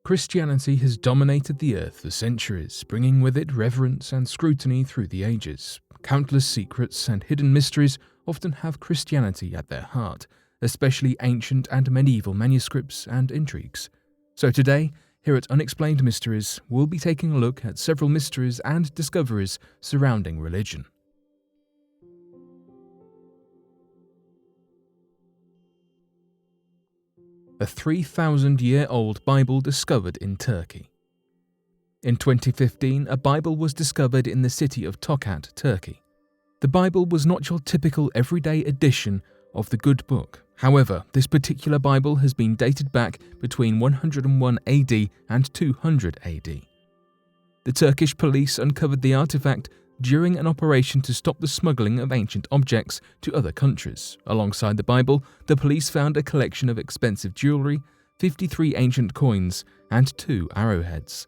Christianity has dominated the earth for centuries, bringing with it reverence and scrutiny through the ages. Countless secrets and hidden mysteries often have Christianity at their heart, especially ancient and medieval manuscripts and intrigues. So today, here at Unexplained Mysteries, we'll be taking a look at several mysteries and discoveries surrounding religion. A 3,000-year-old Bible discovered in Turkey. In 2015, a Bible was discovered in the city of Tokat, Turkey. The Bible was not your typical everyday edition of the good book. However, this particular Bible has been dated back between 101 AD and 200 AD. The Turkish police uncovered the artifact during an operation to stop the smuggling of ancient objects to other countries. Alongside the Bible, the police found a collection of expensive jewelry, 53 ancient coins, and 2 arrowheads.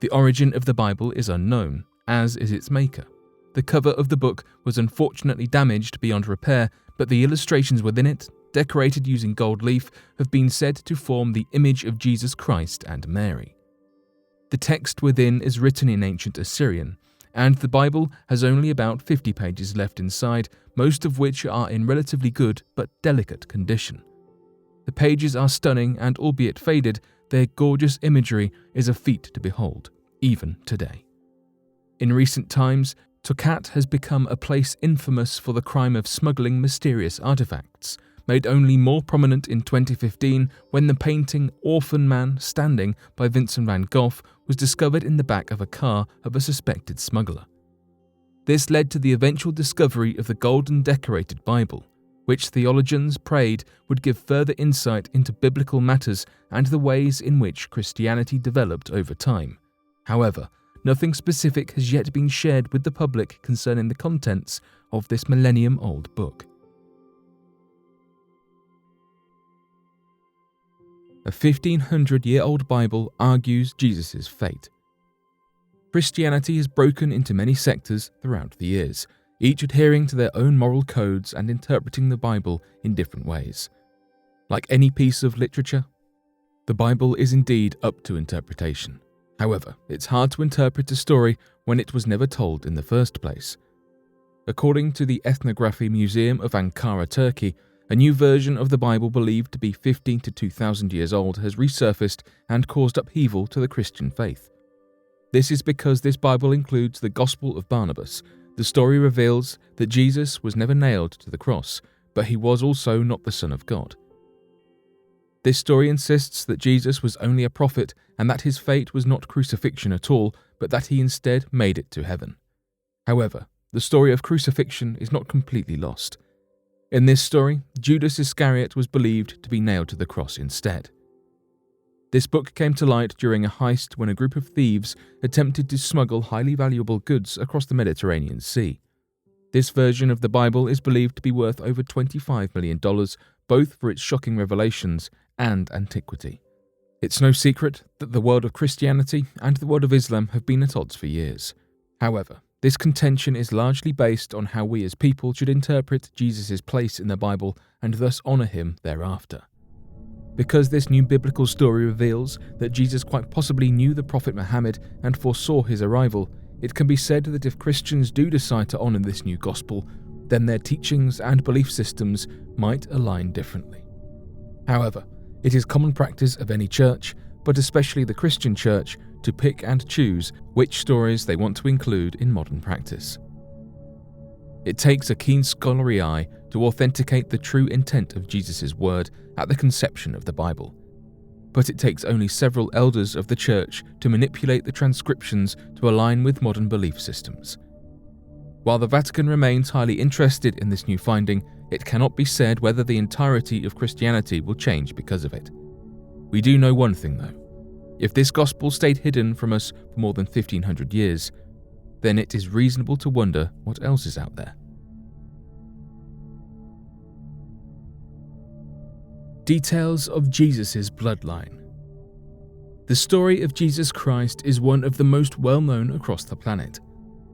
The origin of the Bible is unknown, as is its maker. The cover of the book was unfortunately damaged beyond repair, but the illustrations within it, decorated using gold leaf, have been said to form the image of Jesus Christ and Mary. The text within is written in ancient Assyrian, and the Bible has only about 50 pages left inside, most of which are in relatively good but delicate condition. The pages are stunning, and albeit faded, their gorgeous imagery is a feat to behold, even today. In recent times, Tokat has become a place infamous for the crime of smuggling mysterious artifacts, made only more prominent in 2015 when the painting Orphan Man Standing by Vincent van Gogh was discovered in the back of a car of a suspected smuggler. This led to the eventual discovery of the golden decorated Bible, which theologians prayed would give further insight into biblical matters and the ways in which Christianity developed over time. However, nothing specific has yet been shared with the public concerning the contents of this millennium-old book. A 1,500-year-old Bible argues Jesus' fate. Christianity has broken into many sectors throughout the years, each adhering to their own moral codes and interpreting the Bible in different ways. Like any piece of literature, the Bible is indeed up to interpretation. However, it's hard to interpret a story when it was never told in the first place. According to the Ethnography Museum of Ankara, Turkey, a new version of the Bible believed to be 15 to 2,000 years old has resurfaced and caused upheaval to the Christian faith. This is because this Bible includes the Gospel of Barnabas. The story reveals that Jesus was never nailed to the cross, but he was also not the Son of God. This story insists that Jesus was only a prophet and that his fate was not crucifixion at all, but that he instead made it to heaven. However, the story of crucifixion is not completely lost. In this story, Judas Iscariot was believed to be nailed to the cross instead. This book came to light during a heist when a group of thieves attempted to smuggle highly valuable goods across the Mediterranean Sea. This version of the Bible is believed to be worth over $25 million, both for its shocking revelations and antiquity. It's no secret that the world of Christianity and the world of Islam have been at odds for years. However, this contention is largely based on how we as people should interpret Jesus' place in the Bible and thus honour him thereafter. Because this new biblical story reveals that Jesus quite possibly knew the Prophet Muhammad and foresaw his arrival, it can be said that if Christians do decide to honour this new gospel, then their teachings and belief systems might align differently. However, it is common practice of any church, but especially the Christian church, to pick and choose which stories they want to include in modern practice. It takes a keen scholarly eye to authenticate the true intent of Jesus' word at the conception of the Bible. But it takes only several elders of the church to manipulate the transcriptions to align with modern belief systems. While the Vatican remains highly interested in this new finding, it cannot be said whether the entirety of Christianity will change because of it. We do know one thing though. If this gospel stayed hidden from us for more than 1,500 years, then it is reasonable to wonder what else is out there. Details of Jesus' bloodline. The story of Jesus Christ is one of the most well-known across the planet.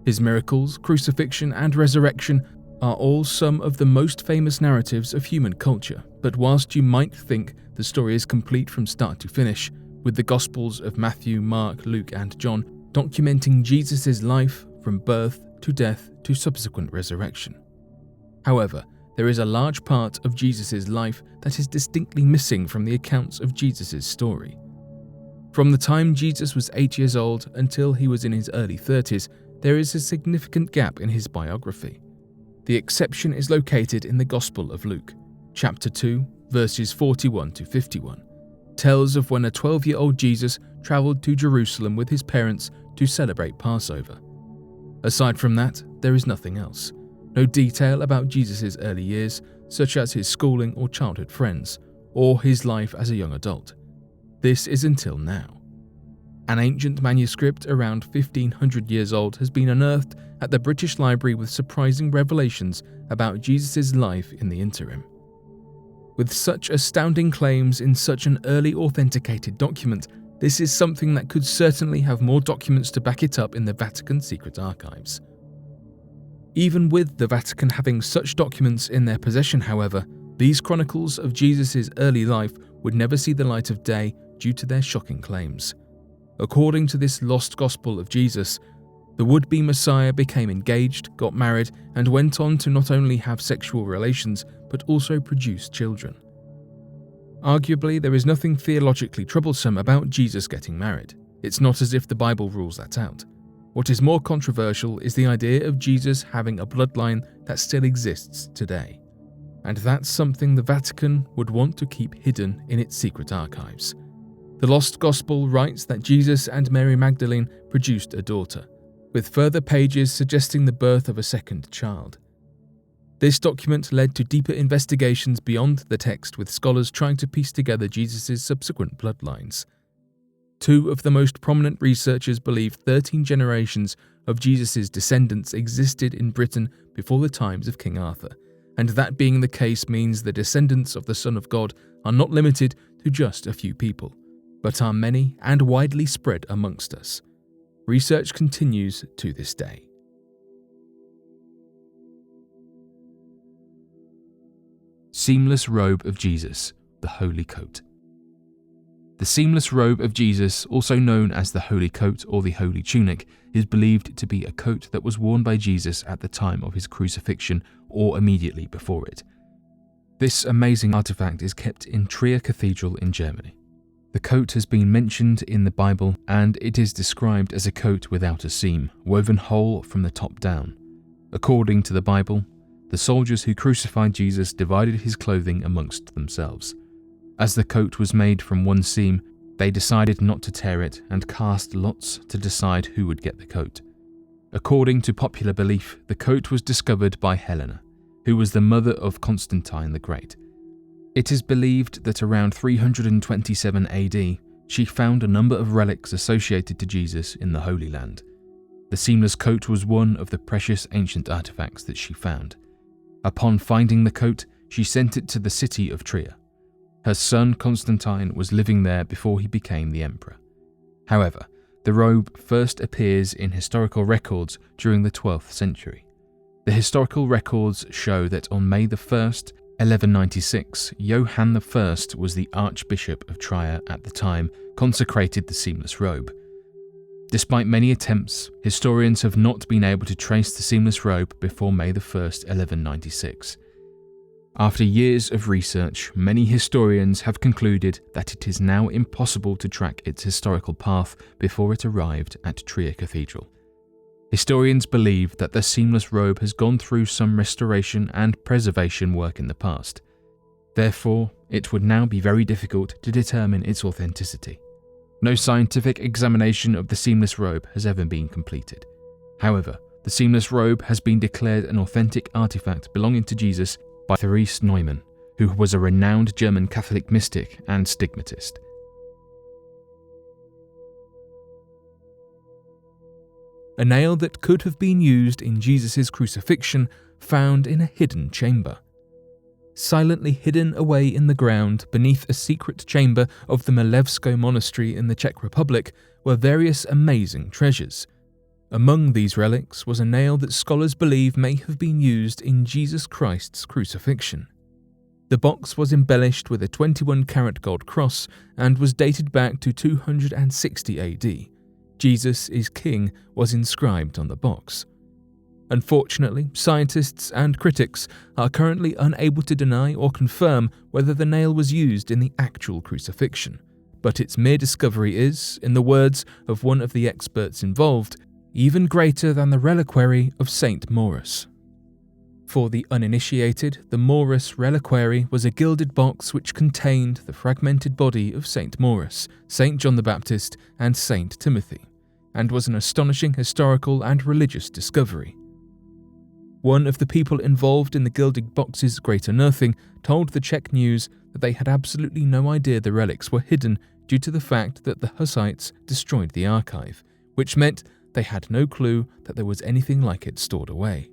His miracles, crucifixion, and resurrection are all some of the most famous narratives of human culture, but whilst you might think the story is complete from start to finish, with the Gospels of Matthew, Mark, Luke, and John documenting Jesus' life from birth to death to subsequent resurrection. However, there is a large part of Jesus' life that is distinctly missing from the accounts of Jesus' story. From the time Jesus was 8 years old until he was in his early 30s, there is a significant gap in his biography. The exception is located in the Gospel of Luke, chapter 2, verses 41 to 51, tells of when a 12-year-old Jesus travelled to Jerusalem with his parents to celebrate Passover. Aside from that, there is nothing else. No detail about Jesus' early years, such as his schooling or childhood friends, or his life as a young adult. This is until now. An ancient manuscript around 1500 years old has been unearthed at the British Library with surprising revelations about Jesus' life in the interim. With such astounding claims in such an early authenticated document, this is something that could certainly have more documents to back it up in the Vatican secret archives. Even with the Vatican having such documents in their possession, however, these chronicles of Jesus' early life would never see the light of day due to their shocking claims. According to this lost gospel of Jesus, the would-be Messiah became engaged, got married, and went on to not only have sexual relations, but also produce children. Arguably, there is nothing theologically troublesome about Jesus getting married. It's not as if the Bible rules that out. What is more controversial is the idea of Jesus having a bloodline that still exists today. And that's something the Vatican would want to keep hidden in its secret archives. The Lost Gospel writes that Jesus and Mary Magdalene produced a daughter, with further pages suggesting the birth of a second child. This document led to deeper investigations beyond the text, with scholars trying to piece together Jesus' subsequent bloodlines. Two of the most prominent researchers believe 13 generations of Jesus' descendants existed in Britain before the times of King Arthur, and that being the case means the descendants of the Son of God are not limited to just a few people, but are many and widely spread amongst us. Research continues to this day. Seamless robe of Jesus, the Holy Coat. The seamless robe of Jesus, also known as the Holy Coat or the Holy Tunic, is believed to be a coat that was worn by Jesus at the time of his crucifixion or immediately before it. This amazing artifact is kept in Trier Cathedral in Germany. The coat has been mentioned in the Bible, and it is described as a coat without a seam, woven whole from the top down. According to the Bible, the soldiers who crucified Jesus divided his clothing amongst themselves. As the coat was made from one seam, they decided not to tear it and cast lots to decide who would get the coat. According to popular belief, the coat was discovered by Helena, who was the mother of Constantine the Great. It is believed that around 327 AD, she found a number of relics associated to Jesus in the Holy Land. The seamless coat was one of the precious ancient artifacts that she found. Upon finding the coat, she sent it to the city of Trier. Her son Constantine was living there before he became the emperor. However, the robe first appears in historical records during the 12th century. The historical records show that on May 1st, 1196, Johann I was the Archbishop of Trier at the time, consecrated the seamless robe. Despite many attempts, historians have not been able to trace the seamless robe before May 1st, 1196. After years of research, many historians have concluded that it is now impossible to track its historical path before it arrived at Trier Cathedral. Historians believe that the seamless robe has gone through some restoration and preservation work in the past. Therefore, it would now be very difficult to determine its authenticity. No scientific examination of the seamless robe has ever been completed. However, the seamless robe has been declared an authentic artifact belonging to Jesus by Therese Neumann, who was a renowned German Catholic mystic and stigmatist. A nail that could have been used in Jesus' crucifixion found in a hidden chamber. Silently hidden away in the ground beneath a secret chamber of the Milevsko Monastery in the Czech Republic were various amazing treasures. Among these relics was a nail that scholars believe may have been used in Jesus Christ's crucifixion. The box was embellished with a 21-karat gold cross and was dated back to 260 AD. Jesus is King was inscribed on the box. Unfortunately, scientists and critics are currently unable to deny or confirm whether the nail was used in the actual crucifixion, but its mere discovery is, in the words of one of the experts involved, even greater than the reliquary of Saint Maurus. For the uninitiated, the Maurus reliquary was a gilded box which contained the fragmented body of Saint Maurus, Saint John the Baptist, and Saint Timothy, and was an astonishing historical and religious discovery. One of the people involved in the gilded box's great unearthing told the Czech News that they had absolutely no idea the relics were hidden due to the fact that the Hussites destroyed the archive, which meant they had no clue that there was anything like it stored away.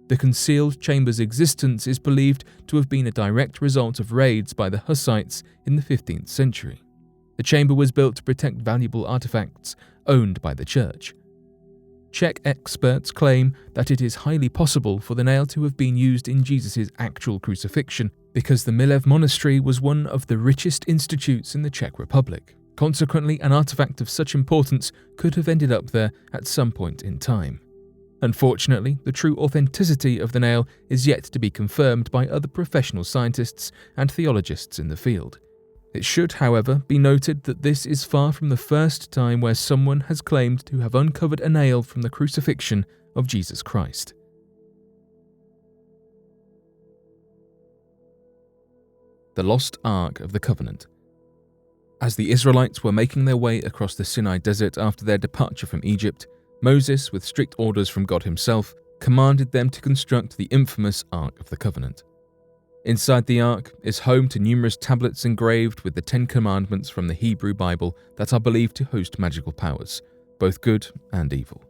The concealed chamber's existence is believed to have been a direct result of raids by the Hussites in the 15th century. The chamber was built to protect valuable artifacts owned by the church. Czech experts claim that it is highly possible for the nail to have been used in Jesus' actual crucifixion because the Milev monastery was one of the richest institutes in the Czech Republic. Consequently, an artifact of such importance could have ended up there at some point in time. Unfortunately, the true authenticity of the nail is yet to be confirmed by other professional scientists and theologists in the field. It should, however, be noted that this is far from the first time where someone has claimed to have uncovered a nail from the crucifixion of Jesus Christ. The Lost Ark of the Covenant. As the Israelites were making their way across the Sinai Desert after their departure from Egypt, Moses, with strict orders from God himself, commanded them to construct the infamous Ark of the Covenant. Inside the Ark is home to numerous tablets engraved with the 10 Commandments from the Hebrew Bible that are believed to host magical powers, both good and evil.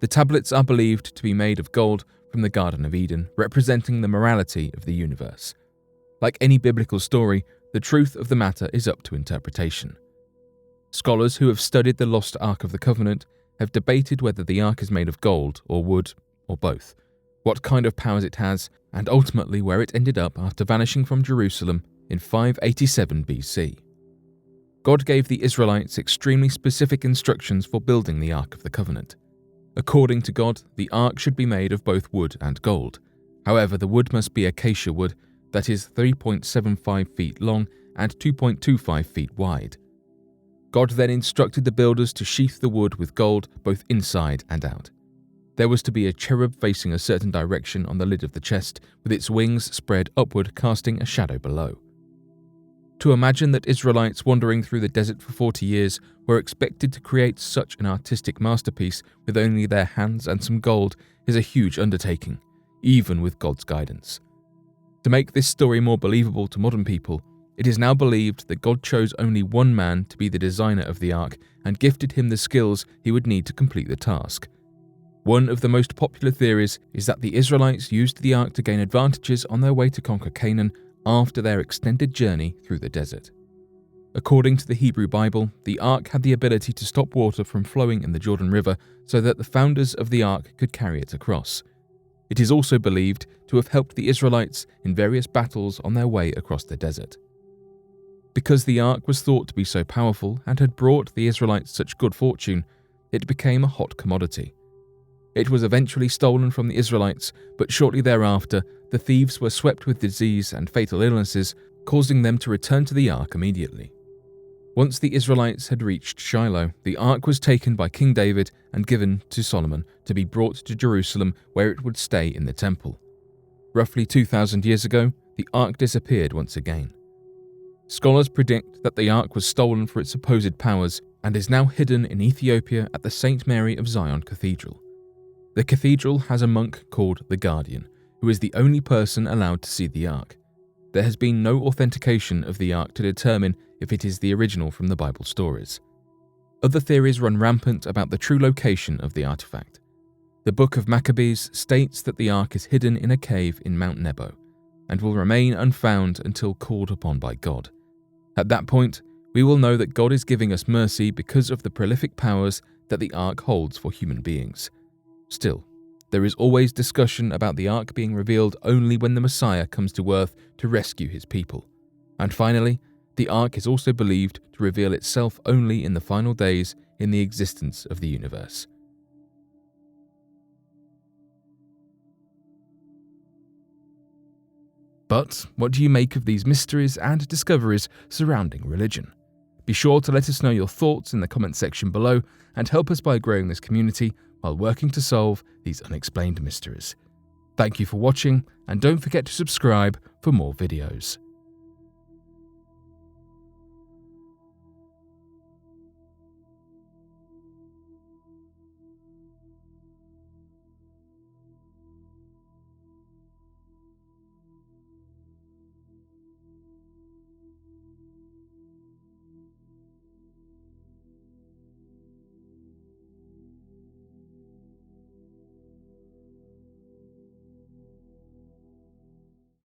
The tablets are believed to be made of gold from the Garden of Eden, representing the morality of the universe. Like any biblical story, the truth of the matter is up to interpretation. Scholars who have studied the Lost Ark of the Covenant have debated whether the Ark is made of gold or wood, or both, what kind of powers it has, and ultimately where it ended up after vanishing from Jerusalem in 587 BC. God gave the Israelites extremely specific instructions for building the Ark of the Covenant. According to God, the Ark should be made of both wood and gold. However, the wood must be acacia wood that is 3.75 feet long and 2.25 feet wide. God then instructed the builders to sheath the wood with gold both inside and out. There was to be a cherub facing a certain direction on the lid of the chest, with its wings spread upward, casting a shadow below. To imagine that Israelites wandering through the desert for 40 years were expected to create such an artistic masterpiece with only their hands and some gold is a huge undertaking, even with God's guidance. To make this story more believable to modern people, it is now believed that God chose only one man to be the designer of the Ark and gifted him the skills he would need to complete the task. One of the most popular theories is that the Israelites used the Ark to gain advantages on their way to conquer Canaan after their extended journey through the desert. According to the Hebrew Bible, the Ark had the ability to stop water from flowing in the Jordan River so that the founders of the Ark could carry it across. It is also believed to have helped the Israelites in various battles on their way across the desert. Because the Ark was thought to be so powerful and had brought the Israelites such good fortune, it became a hot commodity. It was eventually stolen from the Israelites, but shortly thereafter, the thieves were swept with disease and fatal illnesses, causing them to return to the Ark immediately. Once the Israelites had reached Shiloh, the Ark was taken by King David and given to Solomon to be brought to Jerusalem, where it would stay in the temple. Roughly 2,000 years ago, the Ark disappeared once again. Scholars predict that the Ark was stolen for its supposed powers and is now hidden in Ethiopia at the St. Mary of Zion Cathedral. The cathedral has a monk called the Guardian, who is the only person allowed to see the Ark. There has been no authentication of the Ark to determine if it is the original from the Bible stories. Other theories run rampant about the true location of the artifact. The Book of Maccabees states that the Ark is hidden in a cave in Mount Nebo and will remain unfound until called upon by God. At that point, we will know that God is giving us mercy because of the prolific powers that the Ark holds for human beings. Still, There is always discussion about the Ark being revealed only when the Messiah comes to Earth to rescue his people. And finally, the Ark is also believed to reveal itself only in the final days in the existence of the universe. But what do you make of these mysteries and discoveries surrounding religion? Be sure to let us know your thoughts in the comment section below and help us by growing this community while working to solve these unexplained mysteries. Thank you for watching, and don't forget to subscribe for more videos.